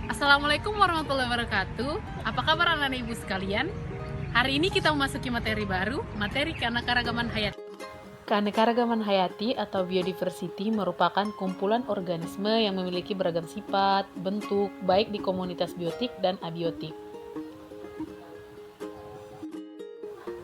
Assalamualaikum warahmatullahi wabarakatuh. Apa kabar anak-anak ibu sekalian? Hari ini kita memasuki materi baru, materi keanekaragaman hayati. Keanekaragaman hayati atau biodiversity merupakan kumpulan organisme yang memiliki beragam sifat, bentuk, baik di komunitas biotik dan abiotik.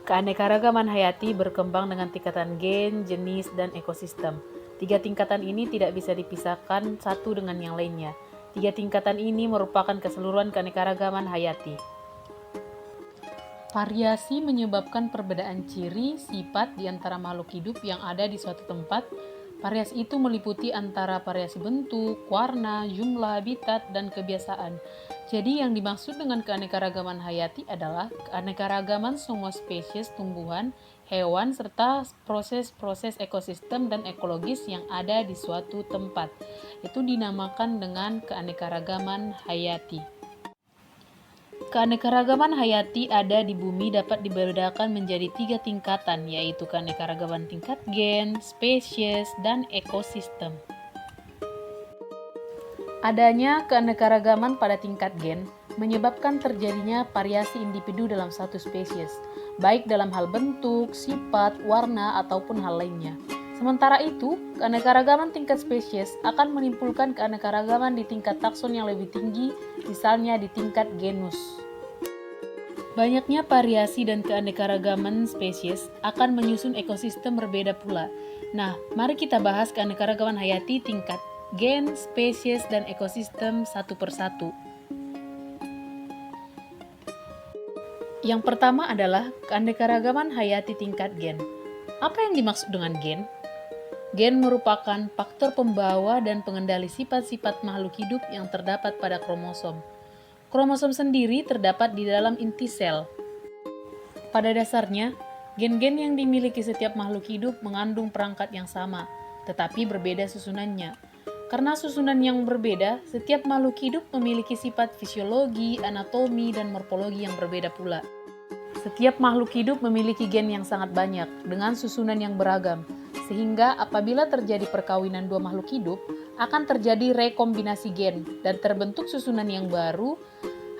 Keanekaragaman hayati berkembang dengan tingkatan gen, jenis, dan ekosistem. Tiga tingkatan ini tidak bisa dipisahkan satu dengan yang lainnya. Tiga tingkatan ini merupakan keseluruhan keanekaragaman hayati. Variasi menyebabkan perbedaan ciri, sifat di antara makhluk hidup yang ada di suatu tempat. Variasi itu meliputi antara variasi bentuk, warna, jumlah, habitat, dan kebiasaan. Jadi yang dimaksud dengan keanekaragaman hayati adalah keanekaragaman semua spesies tumbuhan, hewan, serta proses-proses ekosistem dan ekologis yang ada di suatu tempat. Itu dinamakan dengan keanekaragaman hayati. Keanekaragaman hayati ada di bumi dapat dibedakan menjadi tiga tingkatan, yaitu keanekaragaman tingkat gen, spesies, dan ekosistem. Adanya keanekaragaman pada tingkat gen menyebabkan terjadinya variasi individu dalam satu spesies, baik dalam hal bentuk, sifat, warna, ataupun hal lainnya. Sementara itu, keanekaragaman tingkat spesies akan menimbulkan keanekaragaman di tingkat takson yang lebih tinggi, misalnya di tingkat genus. Banyaknya variasi dan keanekaragaman spesies akan menyusun ekosistem berbeda pula. Nah, mari kita bahas keanekaragaman hayati tingkat gen, spesies, dan ekosistem satu persatu. Yang pertama adalah keanekaragaman hayati tingkat gen. Apa yang dimaksud dengan gen? Gen merupakan faktor pembawa dan pengendali sifat-sifat makhluk hidup yang terdapat pada kromosom. Kromosom sendiri terdapat di dalam inti sel. Pada dasarnya, gen-gen yang dimiliki setiap makhluk hidup mengandung perangkat yang sama, tetapi berbeda susunannya. Karena susunan yang berbeda, setiap makhluk hidup memiliki sifat fisiologi, anatomi, dan morfologi yang berbeda pula. Setiap makhluk hidup memiliki gen yang sangat banyak, dengan susunan yang beragam, sehingga apabila terjadi perkawinan dua makhluk hidup, akan terjadi rekombinasi gen dan terbentuk susunan yang baru.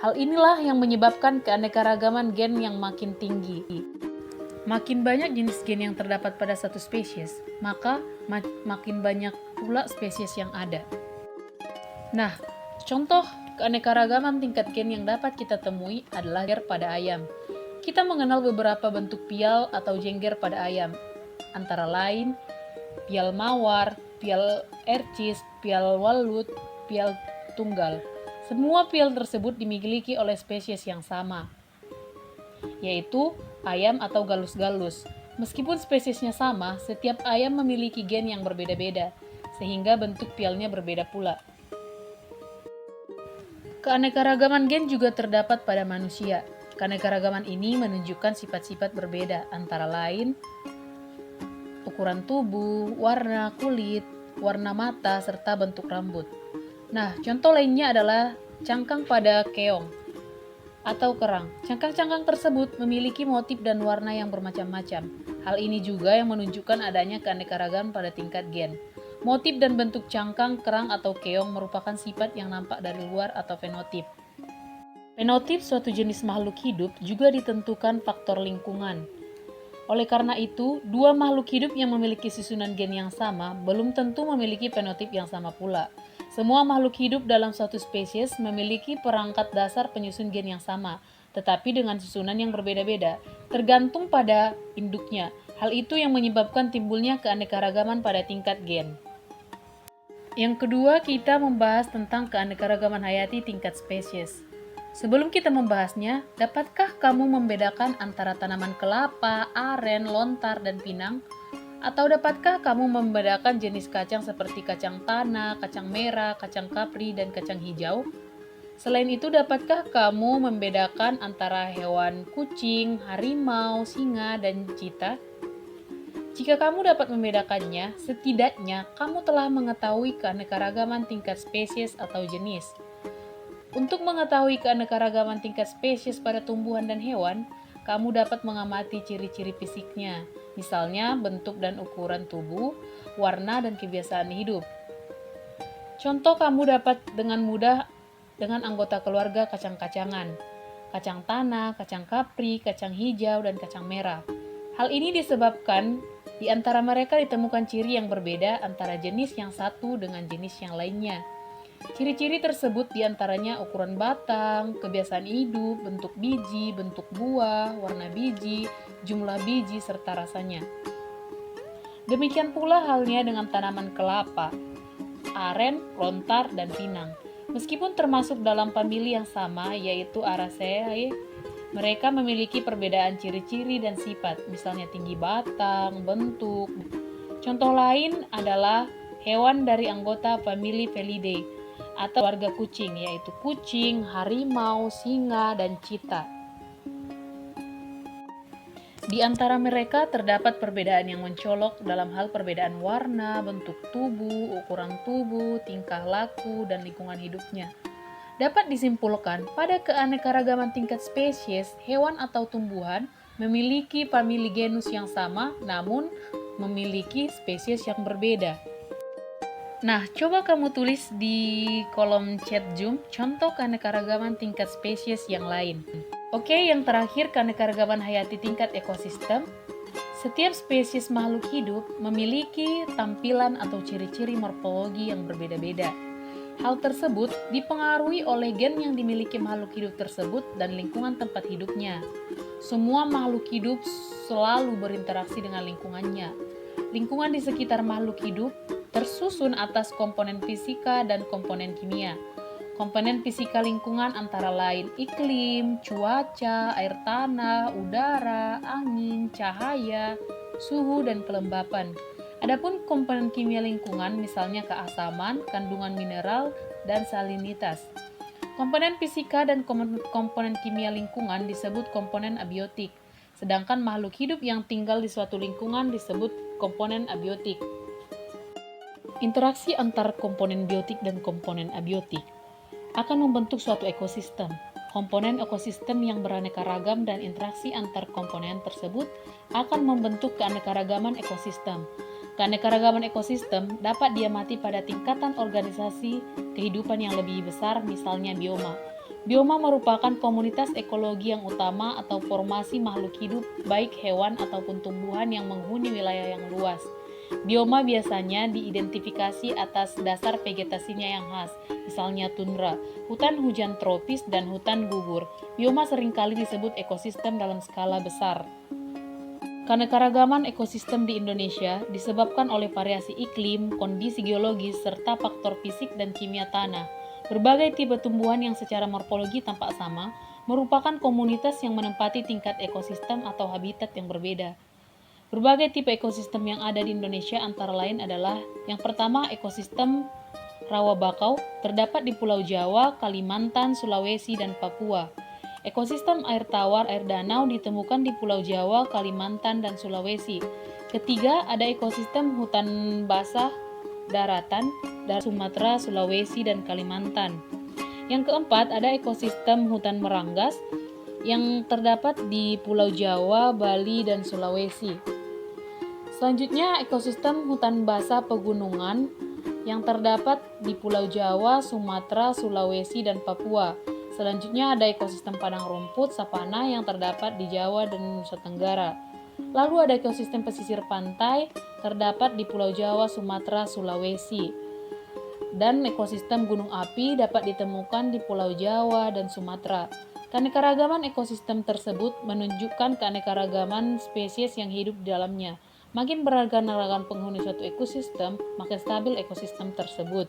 Hal inilah yang menyebabkan keanekaragaman gen yang makin tinggi. Makin banyak jenis gen yang terdapat pada satu spesies, maka makin banyak pula spesies yang ada. Nah, contoh keanekaragaman tingkat gen yang dapat kita temui adalah jengger pada ayam. Kita mengenal beberapa bentuk pial atau jengger pada ayam, antara lain pial mawar, pial ercis, pial walut, pial tunggal. Semua pial tersebut dimiliki oleh spesies yang sama, yaitu ayam atau galus-galus. Meskipun spesiesnya sama, setiap ayam memiliki gen yang berbeda-beda, sehingga bentuk pialnya berbeda pula. Keanekaragaman gen juga terdapat pada manusia. Keanekaragaman ini menunjukkan sifat-sifat berbeda, antara lain ukuran tubuh, warna kulit, warna mata, serta bentuk rambut. Nah, contoh lainnya adalah cangkang pada keong atau kerang. Cangkang-cangkang tersebut memiliki motif dan warna yang bermacam-macam. Hal ini juga yang menunjukkan adanya keanekaragaman pada tingkat gen. Motif dan bentuk cangkang, kerang, atau keong merupakan sifat yang nampak dari luar atau fenotip. Fenotip suatu jenis makhluk hidup juga ditentukan faktor lingkungan. Oleh karena itu, dua makhluk hidup yang memiliki susunan gen yang sama belum tentu memiliki fenotip yang sama pula. Semua makhluk hidup dalam suatu spesies memiliki perangkat dasar penyusun gen yang sama, tetapi dengan susunan yang berbeda-beda, tergantung pada induknya. Hal itu yang menyebabkan timbulnya keanekaragaman pada tingkat gen. Yang kedua, kita membahas tentang keanekaragaman hayati tingkat spesies. Sebelum kita membahasnya, dapatkah kamu membedakan antara tanaman kelapa, aren, lontar, dan pinang? Atau dapatkah kamu membedakan jenis kacang seperti kacang tanah, kacang merah, kacang kapri, dan kacang hijau? Selain itu, dapatkah kamu membedakan antara hewan kucing, harimau, singa, dan cheetah? Jika kamu dapat membedakannya, setidaknya kamu telah mengetahui keanekaragaman tingkat spesies atau jenis. Untuk mengetahui keanekaragaman tingkat spesies pada tumbuhan dan hewan, kamu dapat mengamati ciri-ciri fisiknya, misalnya bentuk dan ukuran tubuh, warna, dan kebiasaan hidup. Contoh kamu dapat dengan mudah dengan anggota keluarga kacang-kacangan, kacang tanah, kacang kapri, kacang hijau, dan kacang merah. Hal ini disebabkan di antara mereka ditemukan ciri yang berbeda antara jenis yang satu dengan jenis yang lainnya. Ciri-ciri tersebut diantaranya ukuran batang, kebiasaan hidup, bentuk biji, bentuk buah, warna biji, jumlah biji, serta rasanya. Demikian pula halnya dengan tanaman kelapa, aren, lontar, dan pinang. Meskipun termasuk dalam famili yang sama, yaitu Araceae, mereka memiliki perbedaan ciri-ciri dan sifat, misalnya tinggi batang, bentuk. Contoh lain adalah hewan dari anggota famili Felidae atau warga kucing, yaitu kucing, harimau, singa, dan cheetah. Di antara mereka terdapat perbedaan yang mencolok dalam hal perbedaan warna, bentuk tubuh, ukuran tubuh, tingkah laku, dan lingkungan hidupnya. Dapat disimpulkan, pada keanekaragaman tingkat spesies, hewan atau tumbuhan memiliki famili genus yang sama, namun memiliki spesies yang berbeda. Nah, coba kamu tulis di kolom chat Zoom contoh keanekaragaman tingkat spesies yang lain. Oke, yang terakhir keanekaragaman hayati tingkat ekosistem. Setiap spesies makhluk hidup memiliki tampilan atau ciri-ciri morfologi yang berbeda-beda. Hal tersebut dipengaruhi oleh gen yang dimiliki makhluk hidup tersebut dan lingkungan tempat hidupnya. Semua makhluk hidup selalu berinteraksi dengan lingkungannya. Lingkungan di sekitar makhluk hidup tersusun atas komponen fisika dan komponen kimia. Komponen fisika lingkungan antara lain iklim, cuaca, air tanah, udara, angin, cahaya, suhu, dan kelembapan. Adapun komponen kimia lingkungan misalnya keasaman, kandungan mineral, dan salinitas. Komponen fisika dan komponen kimia lingkungan disebut komponen abiotik, sedangkan makhluk hidup yang tinggal di suatu lingkungan disebut komponen abiotik. Interaksi antar komponen biotik dan komponen abiotik akan membentuk suatu ekosistem. Komponen ekosistem yang beraneka ragam dan interaksi antar komponen tersebut akan membentuk keanekaragaman ekosistem. Keanekaragaman ekosistem dapat diamati pada tingkatan organisasi kehidupan yang lebih besar, misalnya bioma. Bioma merupakan komunitas ekologi yang utama atau formasi makhluk hidup, baik hewan ataupun tumbuhan yang menghuni wilayah yang luas. Bioma biasanya diidentifikasi atas dasar vegetasinya yang khas, misalnya tundra, hutan hujan tropis, dan hutan gugur. Bioma seringkali disebut ekosistem dalam skala besar. Keanekaragaman ekosistem di Indonesia disebabkan oleh variasi iklim, kondisi geologis, serta faktor fisik dan kimia tanah. Berbagai tipe tumbuhan yang secara morfologi tampak sama merupakan komunitas yang menempati tingkat ekosistem atau habitat yang berbeda. Berbagai tipe ekosistem yang ada di Indonesia antara lain adalah yang pertama ekosistem rawa bakau terdapat di Pulau Jawa, Kalimantan, Sulawesi, dan Papua. Ekosistem air tawar air danau ditemukan di Pulau Jawa, Kalimantan, dan Sulawesi. Ketiga, ada ekosistem hutan basah daratan dari Sumatera, Sulawesi, dan Kalimantan. Yang keempat, ada ekosistem hutan meranggas yang terdapat di Pulau Jawa, Bali, dan Sulawesi. Selanjutnya, ekosistem hutan basah pegunungan yang terdapat di Pulau Jawa, Sumatera, Sulawesi, dan Papua. Selanjutnya ada ekosistem padang rumput savana yang terdapat di Jawa dan Nusa Tenggara. Lalu ada ekosistem pesisir pantai terdapat di Pulau Jawa, Sumatera, Sulawesi. Dan ekosistem gunung api dapat ditemukan di Pulau Jawa dan Sumatera. Keanekaragaman ekosistem tersebut menunjukkan keanekaragaman spesies yang hidup di dalamnya. Makin beragam penghuni suatu ekosistem, makin stabil ekosistem tersebut.